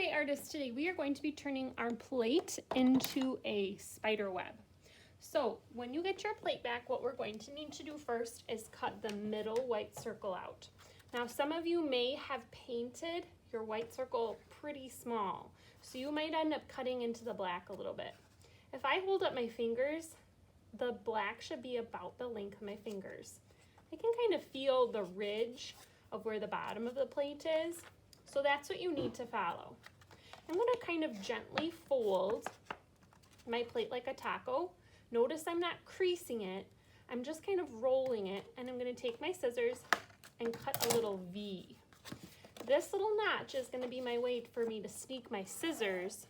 Hi artists, today we are going to be turning our plate into a spider web. So when you get your plate back, what we're going to need to do first is cut the middle white circle out. Now some of you may have painted your white circle pretty small, so you might end up cutting into the black a little bit. If I hold up my fingers, the black should be about the length of my fingers. I can kind of feel the ridge of where the bottom of the plate is. So that's what you need to follow. I'm going to kind of gently fold my plate like a taco. Notice I'm not creasing it. I'm just kind of rolling it, and I'm going to take my scissors and cut a little V. This little notch is going to be my way for me to sneak my scissors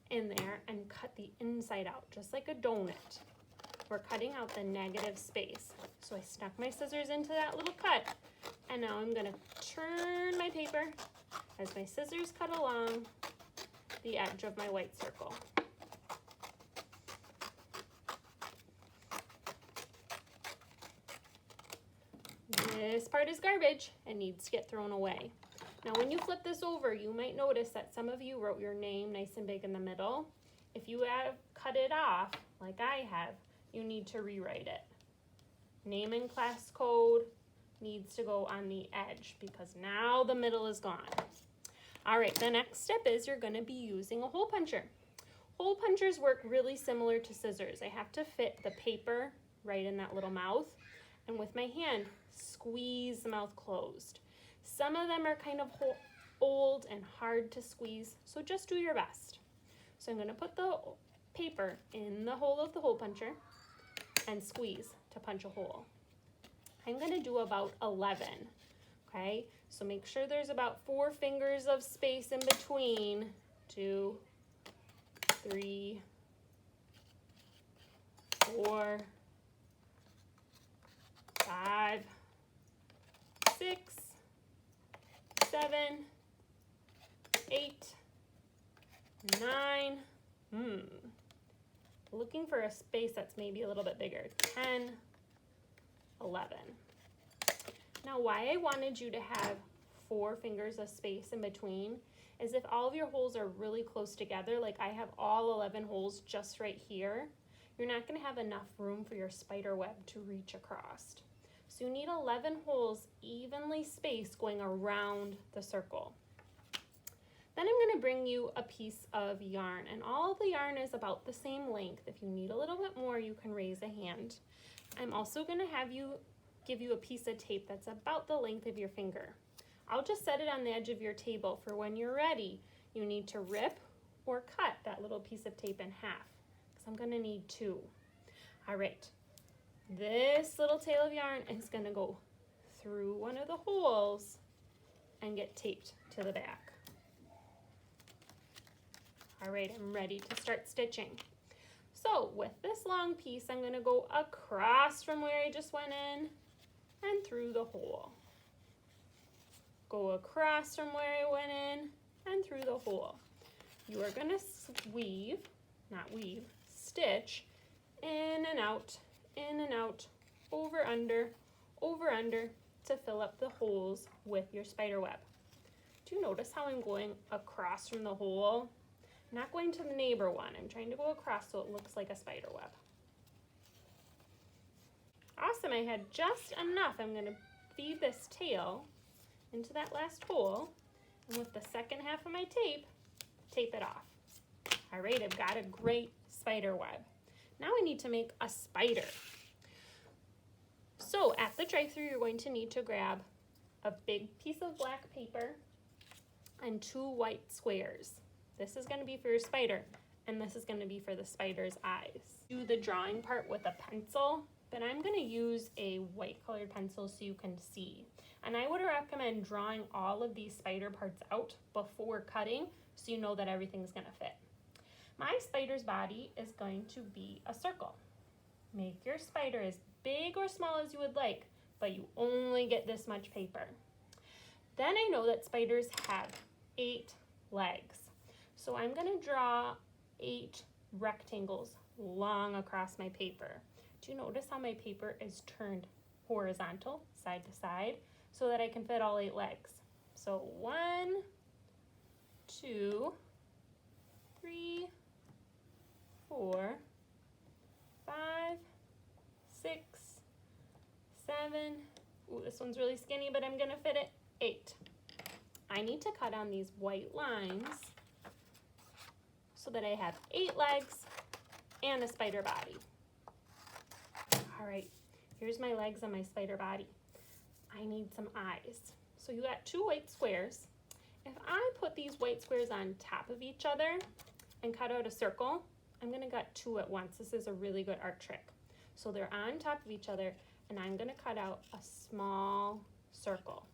in there and cut the inside out, just like a donut. We're cutting out the negative space. So I stuck my scissors into that little cut, and now I'm going to turn my paper as my scissors cut along the edge of my white circle. This part is garbage and needs to get thrown away. Now when you flip this over, you might notice that some of you wrote your name nice and big in the middle. If you have cut it off, like I have, you need to rewrite it. Name and class code needs to go on the edge because now the middle is gone. All right, the next step is you're going to be using a hole puncher. Hole punchers work really similar to scissors. I have to fit the paper right in that little mouth, and with my hand, squeeze the mouth closed. Some of them are kind of old and hard to squeeze, so just do your best. So I'm going to put the paper in the hole of the hole puncher and squeeze to punch a hole. I'm going to do about 11. Okay, so make sure there's about 4 fingers of space in between. 2, 3, 4, 5, 6, 7, 8, 9. Looking for a space that's maybe a little bit bigger. 10, 11. Now why I wanted you to have 4 fingers of space in between is if all of your holes are really close together, like I have all 11 holes just right here, you're not going to have enough room for your spider web to reach across. So you need 11 holes evenly spaced going around the circle. Then I'm going to bring you a piece of yarn, and all the yarn is about the same length. If you need a little bit more, you can raise a hand. I'm also going to give you a piece of tape that's about the length of your finger. I'll just set it on the edge of your table for when you're ready. You need to rip or cut that little piece of tape in half, because I'm going to need 2. All right, this little tail of yarn is going to go through one of the holes and get taped to the back. All right, I'm ready to start stitching. So with this long piece, I'm going to go across from where I just went in and through the hole. Go across from where I went in and through the hole. You are going to stitch in and out, over under to fill up the holes with your spider web. Do you notice how I'm going across from the hole? I'm not going to the neighbor one. I'm trying to go across so it looks like a spider web. Awesome, I had just enough. I'm going to feed this tail into that last hole, and with the second half of my tape it off. All right, I've got a great spider web. Now I need to make a spider. So at the drive-thru, you're going to need to grab a big piece of black paper and 2 white squares. This is going to be for your spider, and this is going to be for the spider's eyes. Do the drawing part with a pencil, but I'm going to use a white colored pencil so you can see. And I would recommend drawing all of these spider parts out before cutting so you know that everything's going to fit. My spider's body is going to be a circle. Make your spider as big or small as you would like, but you only get this much paper. Then I know that spiders have 8 legs. So I'm going to draw 8 rectangles long across my paper. Do you notice how my paper is turned horizontal, side to side, so that I can fit all 8 legs? So 1, 2, 3, 4, 5, 6, 7. Ooh, this one's really skinny, but I'm gonna fit it. 8. I need to cut on these white lines so that I have 8 legs and a spider body. All right, here's my legs and my spider body. I need some eyes. So you got 2 white squares. If I put these white squares on top of each other and cut out a circle, I'm gonna cut 2 at once. This is a really good art trick. So they're on top of each other, and I'm gonna cut out a small circle.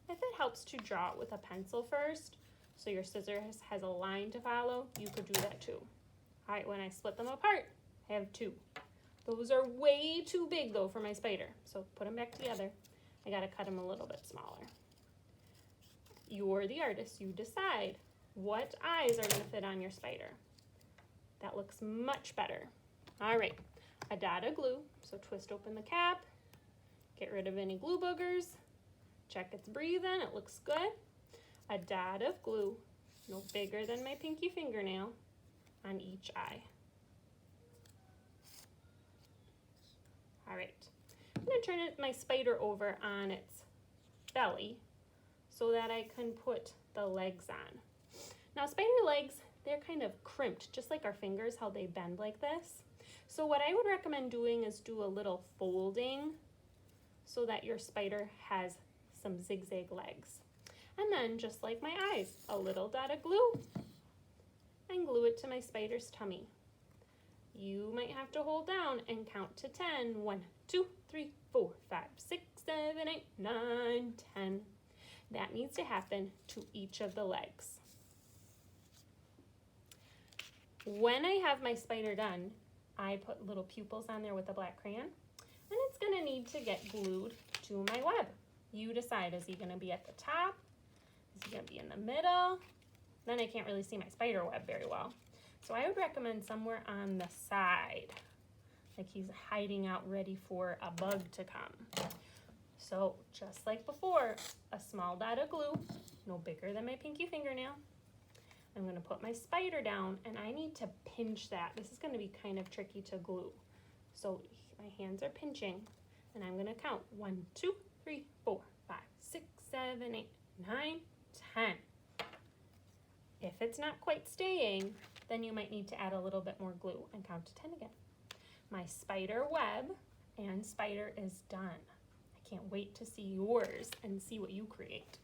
If it helps to draw it with a pencil first, so your scissors has a line to follow, you could do that too. All right, when I split them apart, I have 2. Those are way too big though for my spider, so put them back together. I gotta cut them a little bit smaller. You're the artist, you decide what eyes are gonna fit on your spider. That looks much better. All right, a dot of glue, so twist open the cap, get rid of any glue boogers, check it's breathing, it looks good. A dot of glue, no bigger than my pinky fingernail, on each eye. All right, I'm gonna turn my spider over on its belly so that I can put the legs on. Now spider legs, they're kind of crimped, just like our fingers, how they bend like this. So what I would recommend doing is do a little folding so that your spider has some zigzag legs. And then, just like my eyes, a little dot of glue and glue it to my spider's tummy. You might have to hold down and count to 10. 1, 2, 3, 4, 5, 6, 7, 8, 9, 10. That needs to happen to each of the legs. When I have my spider done, I put little pupils on there with a black crayon, and it's gonna need to get glued to my web. You decide, is he gonna be at the top? Is he gonna be in the middle? Then I can't really see my spider web very well. So I would recommend somewhere on the side, like he's hiding out ready for a bug to come. So just like before, a small dot of glue, no bigger than my pinky fingernail. I'm gonna put my spider down, and I need to pinch that. This is gonna be kind of tricky to glue. So my hands are pinching, and I'm gonna count 1, 2, 3, 4, 5, 6, 7, 8, 9, 10. If it's not quite staying, then you might need to add a little bit more glue and count to 10 again. My spider web and spider is done. I can't wait to see yours and see what you create.